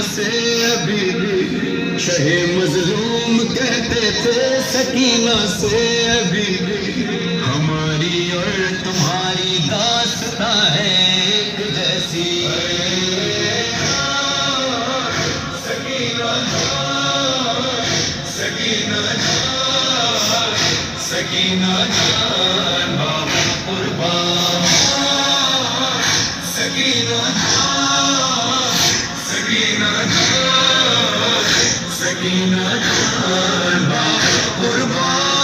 से अभी भी शहे मजलूम कहते थे सकीना से अभी भी हमारी और तुम्हारी दास्तां है एक जैसी सकीना सकीना सकीना जान बाबा कुर्बान सकीना सकीना सकीना जान बाबा कुर्बान